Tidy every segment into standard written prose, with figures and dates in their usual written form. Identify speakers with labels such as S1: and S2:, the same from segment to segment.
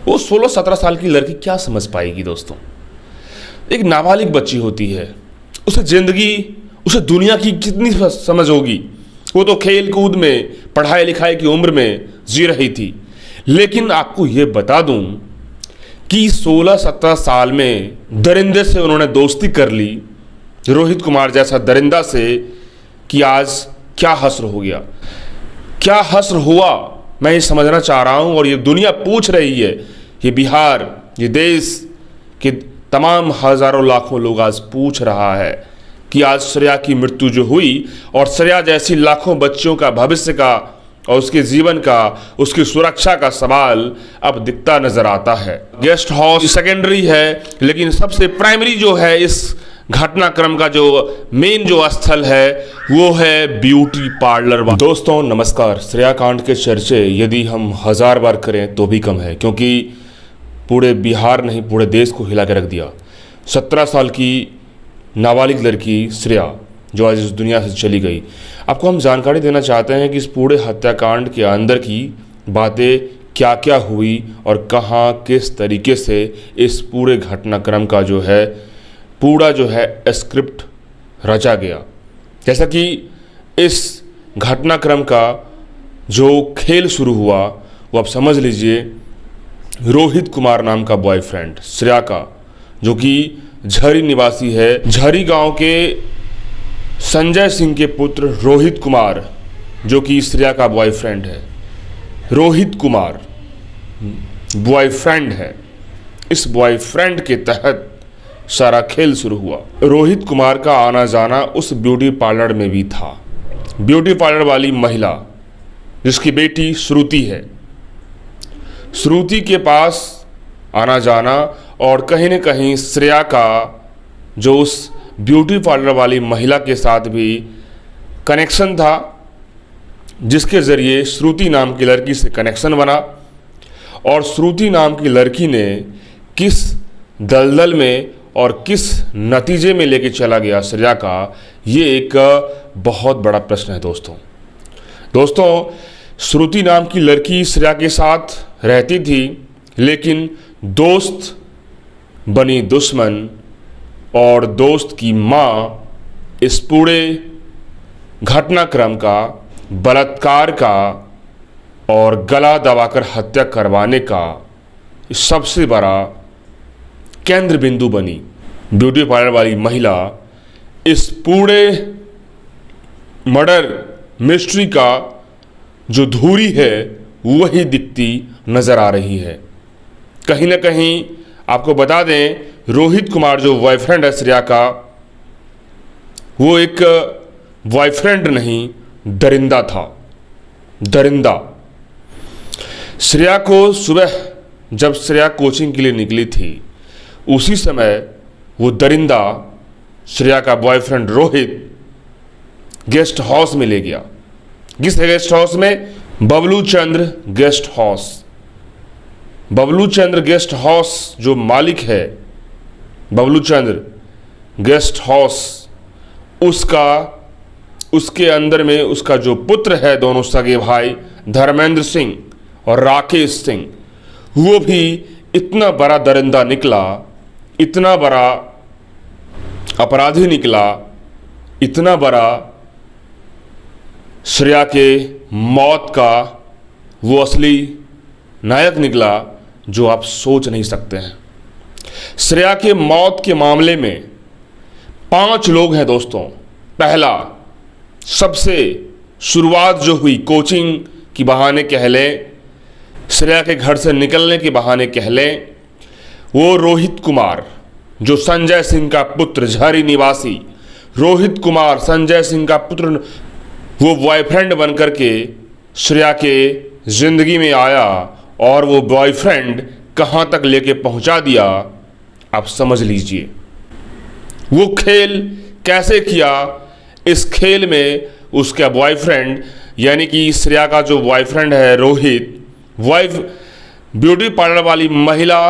S1: वो 16-17 साल की लड़की क्या समझ पाएगी दोस्तों। एक नाबालिग बच्ची होती है, उसे जिंदगी, उसे दुनिया की कितनी समझ होगी। वो तो खेल कूद में, पढ़ाई लिखाई की उम्र में जी रही थी। लेकिन आपको ये बता दूं कि 16-17 साल में दरिंदे से उन्होंने दोस्ती कर ली, रोहित कुमार जैसा दरिंदा से, कि आज क्या हश्र हो गया, क्या हश्र हुआ, मैं ये समझना चाह रहा हूँ। और ये दुनिया पूछ रही है, ये बिहार, ये देश के तमाम हज़ारों लाखों लोग आज पूछ रहा है कि आज श्रेया की मृत्यु जो हुई, और श्रेया जैसी लाखों बच्चों का भविष्य का और उसके जीवन का, उसकी सुरक्षा का सवाल अब दिखता नजर आता है। गेस्ट हाउस सेकेंडरी है, लेकिन सबसे प्राइमरी जो है इस घटनाक्रम का जो मेन जो स्थल है वो है ब्यूटी पार्लर। दोस्तों नमस्कार। श्रेया कांड के चर्चे यदि हम 1000 बार करें तो भी कम है, क्योंकि पूरे बिहार नहीं पूरे देश को हिला के रख दिया। 17 साल की नाबालिग लड़की श्रेया जो आज इस दुनिया से चली गई। आपको हम जानकारी देना चाहते हैं कि इस पूरे हत्याकांड के अंदर की बातें क्या क्या हुई और कहाँ किस तरीके से इस पूरे घटनाक्रम का जो है पूरा जो है स्क्रिप्ट रचा गया। जैसा कि इस घटनाक्रम का जो खेल शुरू हुआ वो आप समझ लीजिए, रोहित कुमार नाम का बॉयफ्रेंड श्रेया का, जो कि झरी निवासी है, झरी गांव के संजय सिंह के पुत्र रोहित कुमार, जो कि श्रेया का बॉयफ्रेंड है। रोहित कुमार बॉयफ्रेंड है, इस बॉयफ्रेंड के तहत सारा खेल शुरू हुआ। रोहित कुमार का आना जाना उस ब्यूटी पार्लर में भी था। ब्यूटी पार्लर वाली महिला जिसकी बेटी श्रुति है, श्रुति के पास आना जाना, और कहीं न कहीं श्रेया का जो उस ब्यूटी पार्लर वाली महिला के साथ भी कनेक्शन था, जिसके ज़रिए श्रुति नाम की लड़की से कनेक्शन बना। और श्रुति नाम की लड़की ने किस दलदल में और किस नतीजे में लेके चला गया श्रेया का, ये एक बहुत बड़ा प्रश्न है दोस्तों। श्रुति नाम की लड़की श्रेया के साथ रहती थी, लेकिन दोस्त बनी दुश्मन, और दोस्त की माँ इस पूरे घटनाक्रम का, बलात्कार का और गला दबाकर हत्या करवाने का सबसे बड़ा केंद्र बिंदु बनी। ब्यूटी पार्लर वाली महिला इस पूरे मर्डर मिस्ट्री का जो धुरी है वही दिखती नजर आ रही है। कहीं ना कहीं आपको बता दें, रोहित कुमार जो बॉयफ्रेंड है श्रेया का, वो एक बॉयफ्रेंड नहीं दरिंदा था। दरिंदा श्रेया को सुबह जब श्रेया कोचिंग के लिए निकली थी, उसी समय वो दरिंदा श्रेया का बॉयफ्रेंड रोहित गेस्ट हाउस में ले गया। किस गेस्ट हाउस में? बबलू चंद्र गेस्ट हाउस। बबलू चंद्र गेस्ट हाउस जो मालिक है, बबलू चंद्र गेस्ट हाउस, उसके अंदर में उसका जो पुत्र है, दोनों सगे भाई धर्मेंद्र सिंह और राकेश सिंह, वो भी इतना बड़ा दरिंदा निकला, इतना बड़ा अपराधी निकला, इतना बड़ा श्रेया के मौत का वो असली नायक निकला जो आप सोच नहीं सकते हैं। श्रेया के मौत के मामले में 5 लोग हैं दोस्तों। पहला, सबसे शुरुआत जो हुई कोचिंग की बहाने कह लें, श्रेया के घर से निकलने के बहाने कह लें, वो रोहित कुमार जो संजय सिंह का पुत्र, झरी निवासी रोहित कुमार संजय सिंह का पुत्र, वो बॉयफ्रेंड बनकर के श्रेया के जिंदगी में आया, और वो बॉयफ्रेंड कहाँ तक लेके पहुँचा दिया आप समझ लीजिए। वो खेल कैसे किया, इस खेल में उसका बॉयफ्रेंड यानी कि श्रेया का जो बॉयफ्रेंड है रोहित, ब्यूटी पार्लर वाली महिला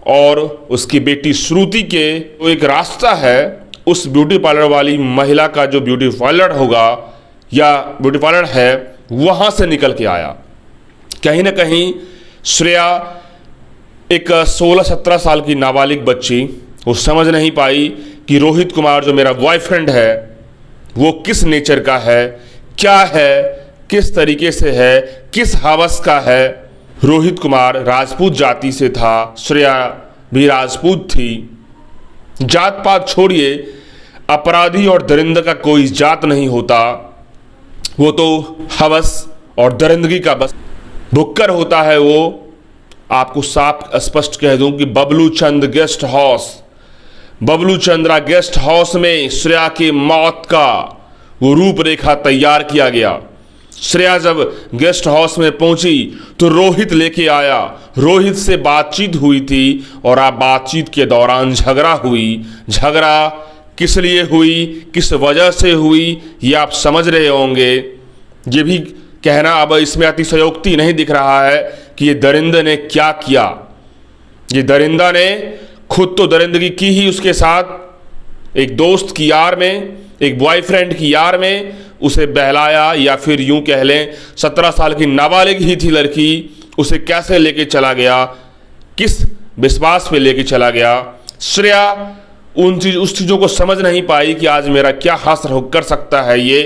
S1: और उसकी बेटी श्रुति के तो एक रास्ता है, उस ब्यूटी पार्लर वाली महिला का जो ब्यूटी पार्लर होगा या ब्यूटी पार्लर है, वहाँ से निकल के आया। कहीं ना कहीं श्रेया एक 16-17 साल की नाबालिग बच्ची वो समझ नहीं पाई कि रोहित कुमार जो मेरा बॉयफ्रेंड है वो किस नेचर का है, क्या है, किस तरीके से है, किस हवस का है। रोहित कुमार राजपूत जाति से था, श्रेया भी राजपूत थी। जात पात छोड़िए, अपराधी और दरिंदा का कोई जात नहीं होता, वो तो हवस और दरिंदगी का बस भुक्कर होता है। वो आपको साफ स्पष्ट कह दूं कि Bablu Chand guest house, Bablu Chandra guest house में श्रेया की मौत का वो रूपरेखा तैयार किया गया। श्रेया जब गेस्ट हाउस में पहुंची तो रोहित लेके आया, रोहित से बातचीत हुई थी और आप बातचीत के दौरान झगड़ा हुई। झगड़ा किस लिए हुई, किस वजह से हुई, ये आप समझ रहे होंगे। ये भी कहना अब इसमें अतिशयोक्ति नहीं दिख रहा है कि ये दरिंदे ने क्या किया। ये दरिंदा ने खुद तो दरिंदगी की ही उसके साथ, एक दोस्त की यार में, एक बॉयफ्रेंड की यार में उसे बहलाया, या फिर यूं कह लें 17 साल की नाबालिग ही थी लड़की, उसे कैसे लेके चला गया, किस विश्वास पे लेके चला गया। श्रेया उस चीज़ों को समझ नहीं पाई कि आज मेरा क्या हासिल कर सकता है, ये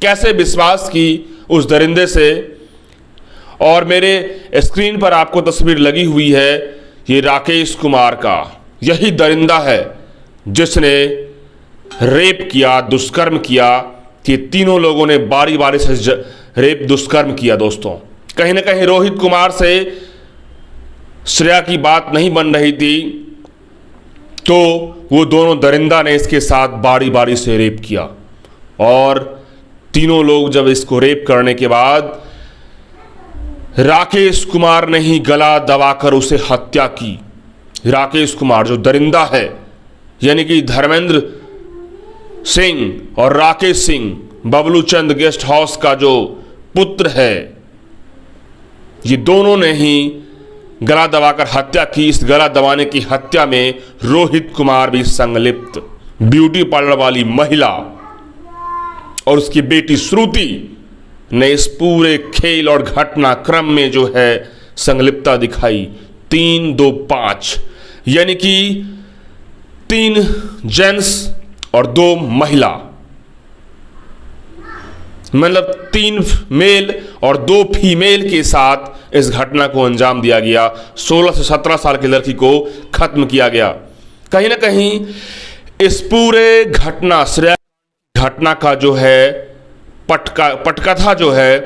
S1: कैसे विश्वास की उस दरिंदे से। और मेरे स्क्रीन पर आपको तस्वीर लगी हुई है, ये राकेश कुमार का, यही दरिंदा है जिसने रेप किया, दुष्कर्म किया। कि तीनों लोगों ने बारी बारी से रेप दुष्कर्म किया। दोस्तों, कहीं ना कहीं रोहित कुमार से श्रेया की बात नहीं बन रही थी, तो वो दोनों दरिंदा ने इसके साथ बारी बारी से रेप किया। और तीनों लोग जब इसको रेप करने के बाद राकेश कुमार ने ही गला दबाकर उसे हत्या की। राकेश कुमार जो दरिंदा है, यानी कि धर्मेंद्र सिंह और राकेश सिंह, बबलू चंद गेस्ट हाउस का जो पुत्र है, ये दोनों ने ही गला दबाकर हत्या की। इस गला दबाने की हत्या में रोहित कुमार भी संलिप्त। ब्यूटी पार्लर वाली महिला और उसकी बेटी श्रुति ने इस पूरे खेल और घटनाक्रम में जो है संलिप्तता दिखाई। 3-2-5 यानी कि 3 जेंट्स और 2 महिला, मतलब 3 मेल और 2 फीमेल के साथ इस घटना को अंजाम दिया गया। 16 से 17 साल की लड़की को खत्म किया गया। कहीं ना कहीं इस पूरे घटना का जो है पटकथा जो है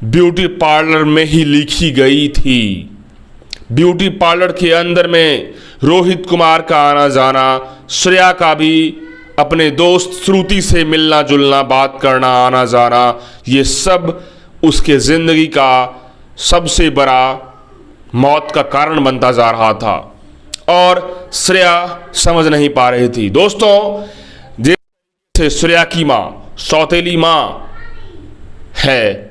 S1: ब्यूटी पार्लर में ही लिखी गई थी। ब्यूटी पार्लर के अंदर में रोहित कुमार का आना जाना, श्रेया का भी अपने दोस्त श्रुति से मिलना जुलना, बात करना, आना जाना, ये सब उसके ज़िंदगी का सबसे बड़ा मौत का कारण बनता जा रहा था। और श्रेया समझ नहीं पा रही थी। दोस्तों, जैसे श्रेया की माँ सौतेली माँ है,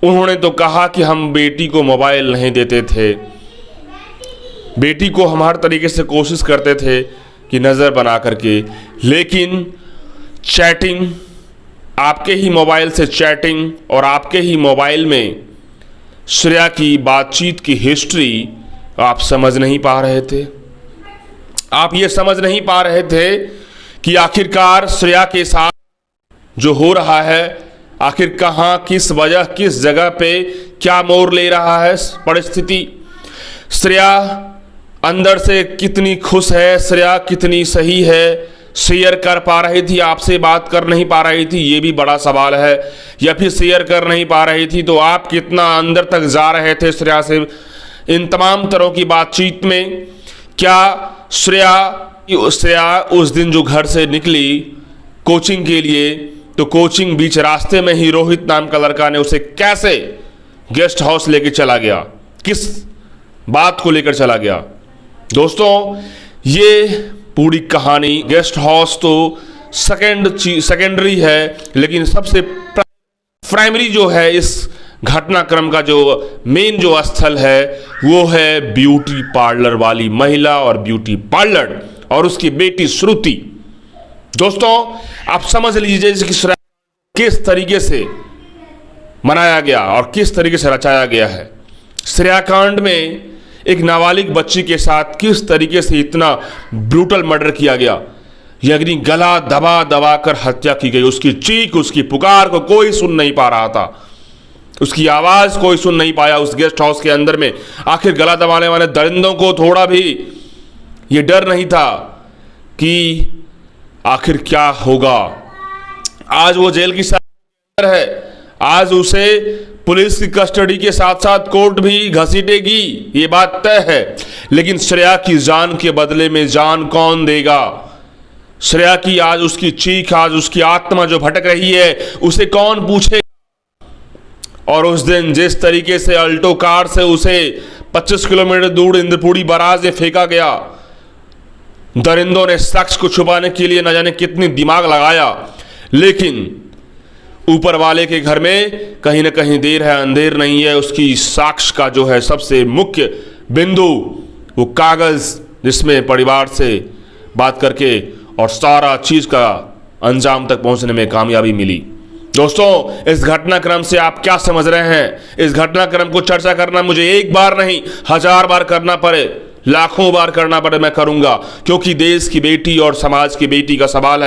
S1: उन्होंने तो कहा कि हम बेटी को मोबाइल नहीं देते थे, बेटी को हम हर तरीके से कोशिश करते थे कि नज़र बना करके, लेकिन चैटिंग, आपके ही मोबाइल से चैटिंग और आपके ही मोबाइल में श्रेया की बातचीत की हिस्ट्री आप समझ नहीं पा रहे थे। आप ये समझ नहीं पा रहे थे कि आखिरकार श्रेया के साथ जो हो रहा है, आखिर कहाँ, किस वजह, किस जगह पे क्या मोड़ ले रहा है परिस्थिति। श्रेया अंदर से कितनी खुश है, श्रेया कितनी सही है, शेयर कर पा रही थी, आपसे बात कर नहीं पा रही थी, ये भी बड़ा सवाल है। या फिर शेयर कर नहीं पा रही थी तो आप कितना अंदर तक जा रहे थे श्रेया से इन तमाम तरह की बातचीत में। क्या श्रेया उस दिन जो घर से निकली कोचिंग के लिए, तो कोचिंग बीच रास्ते में ही रोहित नाम का लड़का ने उसे कैसे गेस्ट हाउस लेके चला गया, किस बात को लेकर चला गया। दोस्तों, ये पूरी कहानी, गेस्ट हाउस तो सेकेंडरी है, लेकिन सबसे प्राइमरी जो है इस घटनाक्रम का जो मेन जो स्थल है वो है ब्यूटी पार्लर वाली महिला और ब्यूटी पार्लर और उसकी बेटी श्रुति। दोस्तों, आप समझ लीजिए कि श्रेया किस तरीके से मनाया गया और किस तरीके से रचाया गया है। श्रेया कांड में एक नाबालिग बच्ची के साथ किस तरीके से इतना ब्रूटल मर्डर किया गया, यानी गला दबा दबा कर हत्या की गई। उसकी चीख, उसकी पुकार को कोई सुन नहीं पा रहा था, उसकी आवाज कोई सुन नहीं पाया उस गेस्ट हाउस के अंदर में। आखिर गला दबाने वाले दरिंदों को थोड़ा भी ये डर नहीं था कि आखिर क्या होगा। आज वो जेल की सजा है, आज उसे पुलिस की कस्टडी के साथ साथ कोर्ट भी घसीटेगी, ये बात तय है। लेकिन श्रेया की जान के बदले में जान कौन देगा? श्रेया की आज उसकी चीख, आज उसकी आत्मा जो भटक रही है, उसे कौन पूछेगा? और उस दिन जिस तरीके से अल्टो कार से उसे 25 किलोमीटर दूर इंद्रपुरी बराज में फेंका गया, दरिंदों ने शख्स को छुपाने के लिए न जाने कितनी दिमाग लगाया, लेकिन ऊपर वाले के घर में कहीं ना कहीं देर है अंधेर नहीं है। उसकी साक्ष्य का जो है सबसे मुख्य बिंदु वो कागज, जिसमें परिवार से बात करके और सारा चीज का अंजाम तक पहुंचने में कामयाबी मिली। दोस्तों, इस घटनाक्रम से आप क्या समझ रहे हैं? इस घटनाक्रम को चर्चा करना मुझे एक बार नहीं 1000 बार करना पड़े, लाखों बार करना पड़े, मैं करूंगा, क्योंकि देश की बेटी और समाज की बेटी का सवाल है।